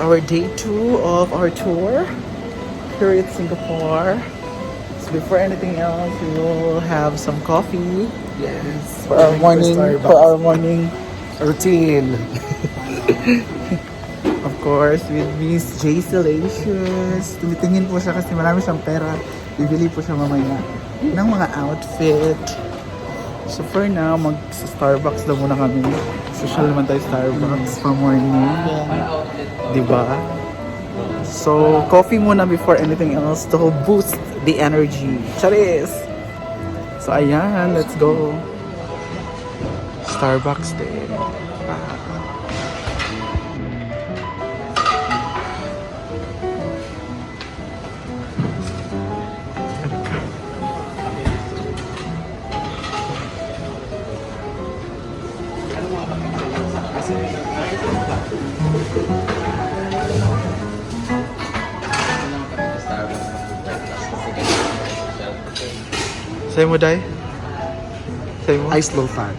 Our day 2 of our tour here at Singapore. So before anything else, we will have some coffee. Yes. For our morning routine. of course, with Miss J Salacious. Tumitingin po siya kasi marami siyang pera. Bibili po siya mamaya ng mga outfit. So for now, mag-Starbucks daw muna kami. Social naman tayo Starbucks for morning. Diba? So, coffee muna before anything else to boost the energy. Charis! So ayan, let's go. Starbucks din. Sa'yo mo, Day? Sa'yo mo? Ice low fat.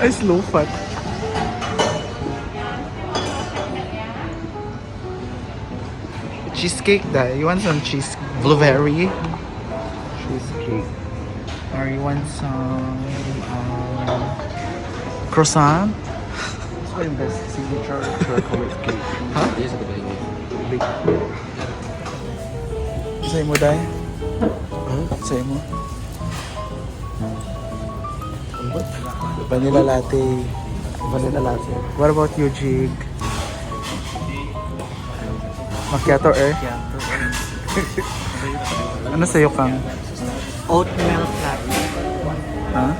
Ice low fat. Cheesecake, Day. You want some blueberry? Cheesecake. Or you want some croissant? This one yung best signature chocolate cake. Huh? This is the big. Sa'yo mo, Day? Sa'yo mo? Vanilla latte. Vanilla latte. What about you, Jig? Macchiato, Ano sa'yo, Kang? Oatmeal latte. Ha?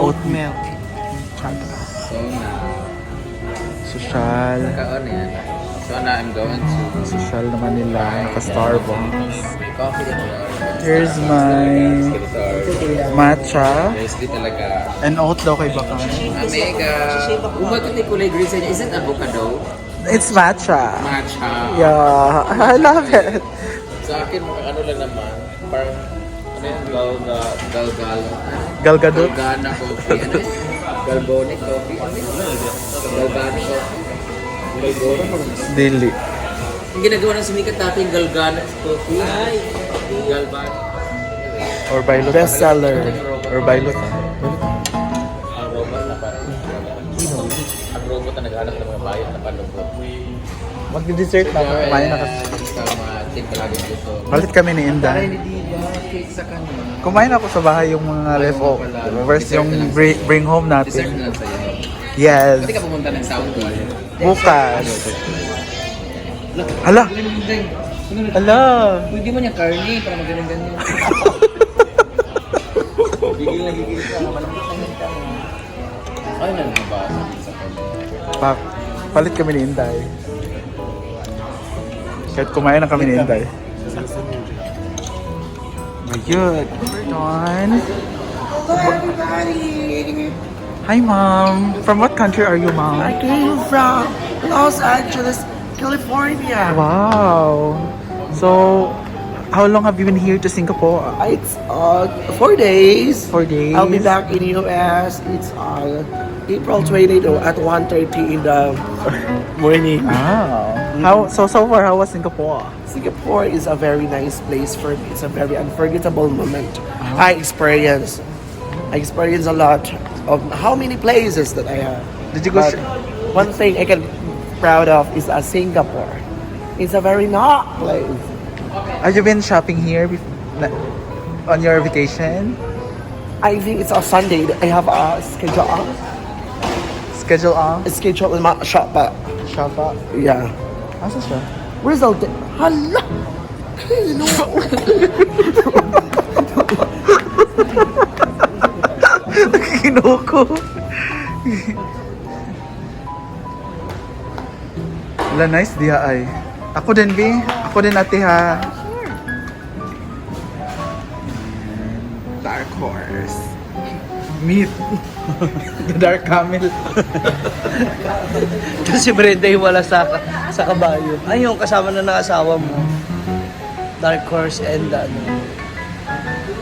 Oatmeal. Social. Kaon yan. So now I'm going to Social naman nila. Naka-Starbucks. coffee din. Here's my matcha. Mostly talaga. And oat daw kay Bakang. Mega. Umagot ni kulay green sa inyo. Isn't avocado? It's matcha. Matcha. Yeah, I love it. Sa akin, ano lang naman. Parang, ano yung galgal. Galgadot. Galgana coffee. Ano yun? Galbonic coffee. Ano yun? Galvanic coffee. Dili. Yung ginagawa ng sumikat natin, Galgana coffee. Ay, Galvanic. Or Bailot. Bestseller. Or Bailot. Ang robot na parang. Ang robot na naghanap ng mga bayad na palubot. Mag-dessert na ako. Kumain na kasi. Tip palagi dito. Palit kami ni Inday. Cake sa kanya. Kumain ako sa bahay yung mga leftovers, yung bring home Dessert natin. na lang sa'yo. Yes. Pwede ka pumunta ng Soundwall. Bukas. Hala. Hala. Pwede mo niya karne para magaling-galing. Gigil na gigil ka. Malambot na yung ka. Ay, nalabasa sa kanya. Palit kami ni Inday. Kahit kumain na kami ni Inday. Ayun. We're done. Hello everybody! Hi, Mom. From what country are you, Mom? I came from Los Angeles, California. Wow. So, how long have you been here to Singapore? It's 4 days. 4 days. I'll be back in US. It's April 22 at 1:30 in the morning. Wow. How so far? How was Singapore? Singapore is a very nice place for me. It's a very unforgettable moment. I experienced a lot of how many places that I have. Did you go? But one thing I can proud of is Singapore. It's a very nice place. Have you been shopping here on your vacation? I think it's a Sunday. I have a schedule Schedule on? in my shop. Shop up? Yeah. Asa siya? Result. Hala. Kinuko. Wala, nice diha ay. Ako din, B. Ako din, ate, ha. Dark horse. Meat. The dark camel. Kasi Brenda yung wala sa kabayo. Ay, yung kasama na ng asawa mo. Dark horse and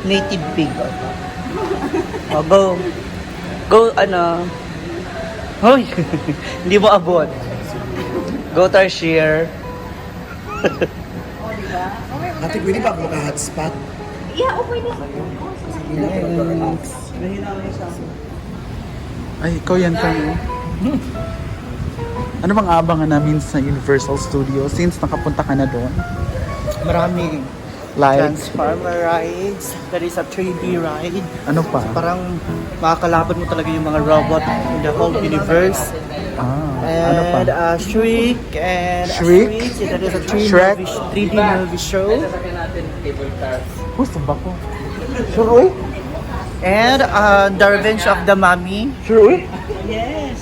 native pig. Oh, go, Hoy! Hindi mo abot. Go Tarsier. Ate, pwede ba ako maka-hotspot? Yeah, okay na. Ay, ikaw yan kami. Ano bang abangan namin sa Universal Studios since nakapunta ka na doon? Marami. Like, Transformer rides. There is a 3D ride. ano pa? Parang makakalaban mo talaga yung mga robot in the whole universe. Ano pa? And Shriek and Shriek? There is a Shrek? 3D movie show. Sasakyan natin cable car. Gusto ba ko? Sure, uy? And The Revenge of the Mummy. Sure, uy? Yes.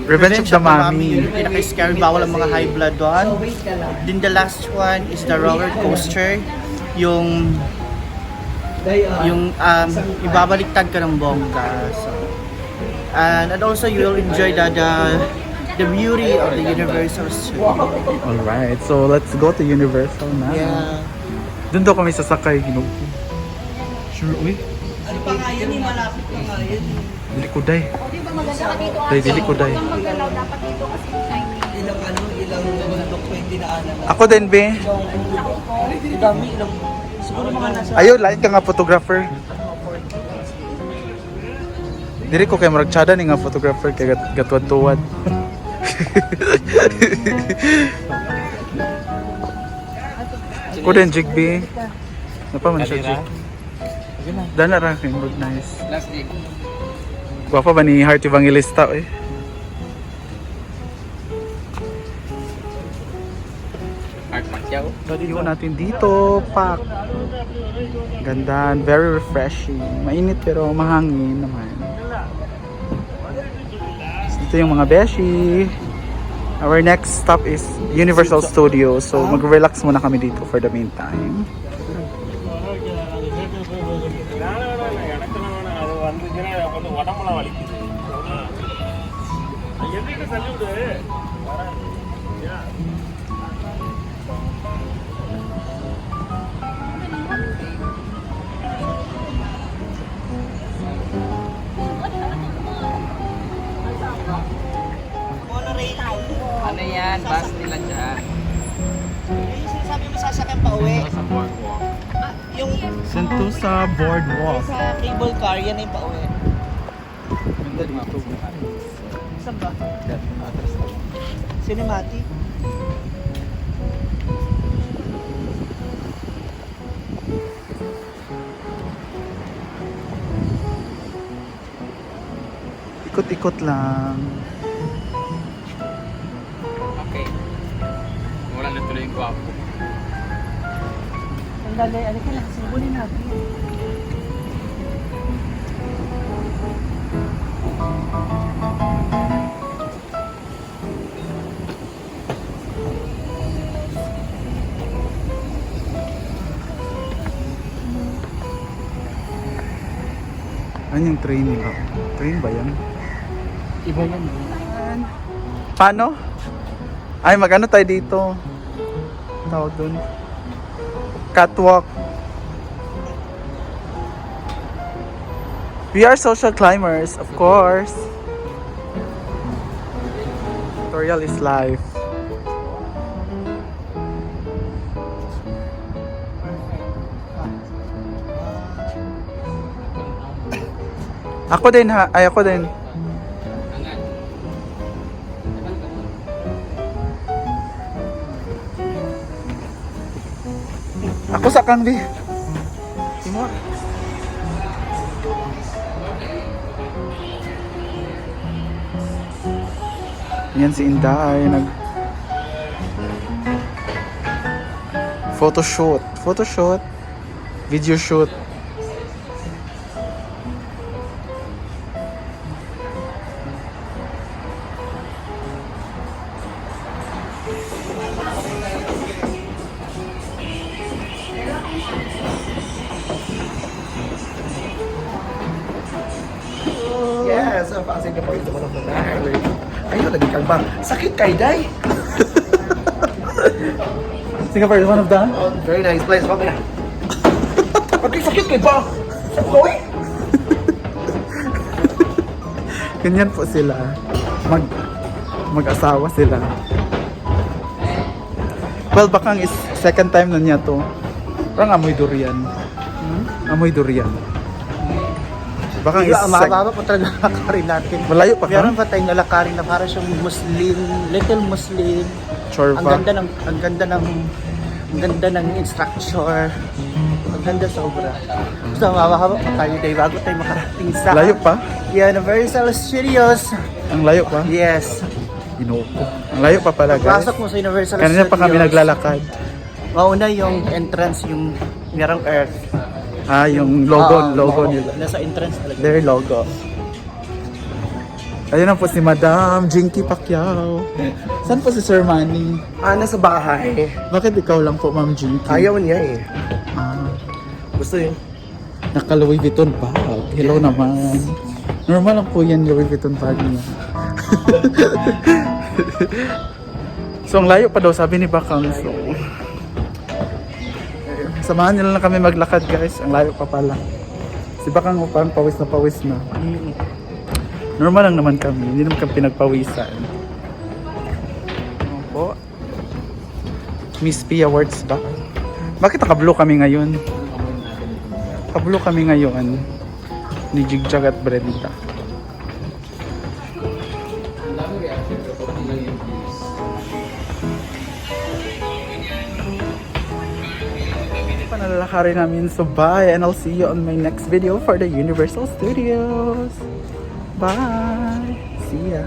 Revenge of the Mummy. Yung pinaka-scary, bawal ang mga high blood doon. Then the last one is the roller coaster. Yung ibabaliktad ka ng bongga. So, and also you will enjoy the beauty of the Universal Studio. Alright, so let's go to Universal na. Yeah. Doon daw kami sasakay, Ginugi. Sure, uy? Ano pa nga yun? Malapit pa nga yun. Dili ko day. O, di ba maganda ka dito? Day, dili ko day. Huwag kang maggalaw, dapat dito kasi shiny. Ilang bundok 20 na anan na. Ako din, be. Dami, ilang. Siguro mga nasa... Ayun, lain ka nga photographer. Dili ko kay maragtsada ni nga photographer kay gatwad-tuwad. Ako din, Jigby. Napaman siya, Jig. Dana ra kay good nice. Last week. Gwapa ba ni Heart Evangelista eh? Art Macchiao. Iwan natin dito, pak. Ganda, very refreshing. Mainit pero mahangin naman. Ito yung mga beshi. Our next stop is Universal Studios. So mag-relax muna kami dito for the meantime. Ano yan? Bus nila dyan. Yung sinasabi mo sasakyan pa uwi. Sa boardwalk. Yung Sentosa Boardwalk. sa cable car, yan ay pa uwi. Saan ba? Cinematic? Ikot-ikot lang. Okay. Wala na tuloy yung gwapo. Ang dali, ano ka lang, sibunin natin. Ano yung train nila? Train ba yan? Iba yan. Paano? Ay, mag-ano tayo dito? Tawag dun. Catwalk. We are social climbers, of course. Tutorial is life. Ako din ha. Ay, ako din. Ako sa Kangbi. Timor. Yan si Inday nag photoshoot, video shoot. Yes, ang pasig na po ito ng mga. Ayun, lagi kang bang. Sakit kay Day. Singapore is one of the Very nice place. Mamaya. Pagkay sakit kay ba? Saan ko eh? Ganyan po sila. Mag-asawa sila. Well, bakang is second time na niya to. Parang amoy durian. Amoy durian. Bakang is Mababa po talaga lalakarin natin. Malayo pa ka? Meron pa tayong lalakarin na para siyang Muslim, little Muslim. Chorva. Ang ganda ng instructor. Ang ganda sobra. Basta mababa pa tayo dahil bago tayo makarating sa Layo pa? Universal Studios. Ang layo pa? Yes. Inuupo. Ang layo pa pala, guys. Pasok mo sa Universal Kanina Studios. pa kami naglalakad. Mauna yung entrance, yung merong earth. Ah, yung logo Oo, nila. Nasa entrance talaga. Their logo. Ayun na po si Madam Jinky Pacquiao. Saan po si Sir Manny? Nasa bahay. Bakit ikaw lang po, Ma'am Jinky? Ayaw niya eh. Ah, Gusto yun. naka Louis Vuitton bag. Hello naman. Normal lang po yan, Louis Vuitton bag niya. So, ang layo pa daw, sabi ni Bakang. So, samahan niyo lang kami maglakad, guys. Ang layo pa pala. Si Bakang parang pawis na pawis na. Normal lang naman kami. Hindi naman kami pinagpawisan. Ano po? Miss P Awards ba? Bakit naka-blue kami ngayon? Naka-blue kami ngayon. Ni Jigjag at Brenda. Panalalakarin namin, so bye, and I'll see you on my next video for the Universal Studios. Bye! See ya!